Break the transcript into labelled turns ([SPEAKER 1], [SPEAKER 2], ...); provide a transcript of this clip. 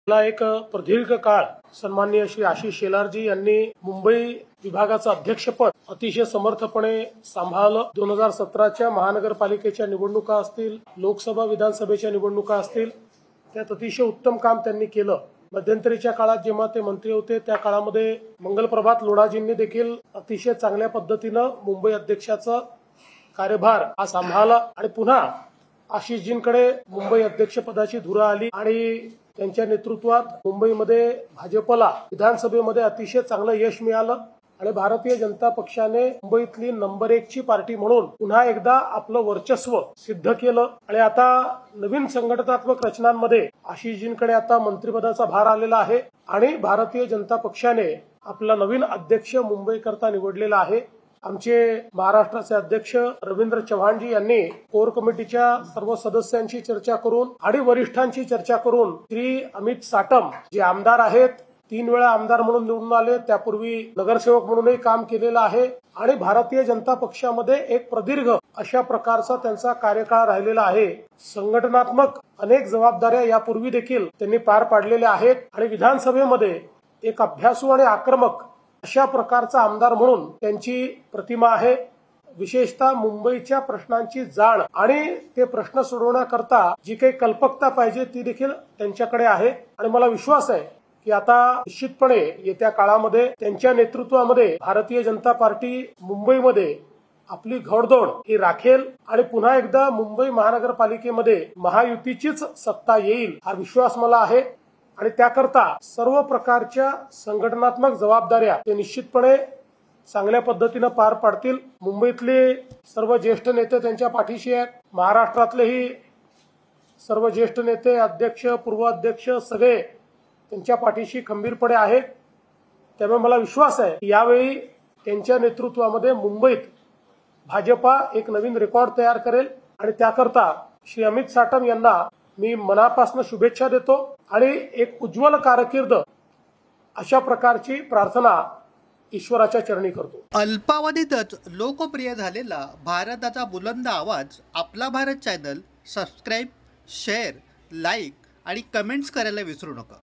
[SPEAKER 1] गेला एक प्रदीर्घ काळ सन्माननीय श्री आशिष शेलारजी यांनी मुंबई विभागाचं अध्यक्षपद अतिशय समर्थपणे सांभाळलं। 2017च्या महानगरपालिकेच्या निवडणुका असतील, लोकसभा विधानसभेच्या निवडणुका असतील, त्यात अतिशय उत्तम काम त्यांनी केलं। मध्यंतरीच्या काळात जेव्हा ते मंत्री होते त्या काळामध्ये मंगलप्रभात लोढाजींनी देखील अतिशय चांगल्या पद्धतीनं मुंबई अध्यक्षाचा कार्यभार हा सांभाळला आणि पुन्हा आशिषजींकडे मुंबई अध्यक्षपदाची धुरा आली आणि त्यांच्या नेतृत्वात मुंबईमध्ये भाजपला विधानसभेमध्ये अतिशय चांगलं यश मिळालं आणि भारतीय जनता पक्षाने मुंबईतली नंबर 1 ची पार्टी म्हणून पुन्हा एकदा आपलं वर्चस्व सिद्ध केलं आणि आता नवीन संघटनात्मक रचनांमध्ये आशिषजींकडे आता मंत्रिपदाचा भार आलेला आहे आणि भारतीय जनता पक्षाने आपला नवीन अध्यक्ष मुंबईकरता निवडलेला आहे। आमचे महाराष्ट्राचे अध्यक्ष रवींद्र चव्हाणजी यांनी कोर कमिटीच्या सर्व सदस्यांची चर्चा करून आणि वरिष्ठांची चर्चा करून श्री अमित साटम जे आमदार आहेत, 3 वेळा आमदार म्हणून निवडून आले, त्यापूर्वी नगरसेवक म्हणूनही काम केलेलं आहे आणि भारतीय जनता पक्षामध्ये एक प्रदीर्घ अशा प्रकारचा त्यांचा कार्यकाळ राहिलेला आहे। संघटनात्मक अनेक जबाबदाऱ्या यापूर्वी देखील त्यांनी पार पाडलेल्या आहेत आणि विधानसभेमध्ये एक अभ्यासू आणि आक्रमक अशा प्रकारचा आमदार म्हणून त्यांची प्रतिमा आहे। विशेषतः मुंबईच्या प्रश्नांची जाण आणि ते प्रश्न सोडवण्याकरता जी काही कल्पकता पाहिजे ती देखील त्यांच्याकडे आहे आणि मला विश्वास आहे की आता निश्चितपणे येत्या काळामध्ये त्यांच्या नेतृत्वामध्ये भारतीय जनता पार्टी मुंबईमध्ये आपली घोडदौड ही राखेल आणि पुन्हा एकदा मुंबई महानगरपालिकेमध्ये महायुतीचीच सत्ता येईल हा विश्वास मला आहे आणि त्याकरता सर्व प्रकारच्या संघटनात्मक जबाबदाऱ्या ते निश्चितपणे चांगल्या पद्धतीने पार पाडतील। मुंबईतले सर्व ज्येष्ठ नेते त्यांच्या पाठीशी आहेत, महाराष्ट्रातलेही सर्व ज्येष्ठ नेते, अध्यक्ष, पूर्व अध्यक्ष सगळे त्यांच्या पाठीशी खंबीरपणे आहेत। त्यामुळे मला विश्वास आहे की यावेळी त्यांच्या नेतृत्वामध्ये मुंबईत भाजपा एक नवीन रेकॉर्ड तयार करेल आणि त्याकरता श्री अमित साटम यांना मी मनापासून शुभेच्छा देतो आणि एक उज्ज्वल कारकीर्द अशा प्रकारची प्रार्थना ईश्वराच्या चरणी करतो।
[SPEAKER 2] अल्पावधीतच लोकप्रिय झालेला भारताचा बुलंद आवाज आपला Bharat channel subscribe, share, like आणि कमेंट्स करायला विसरू नका।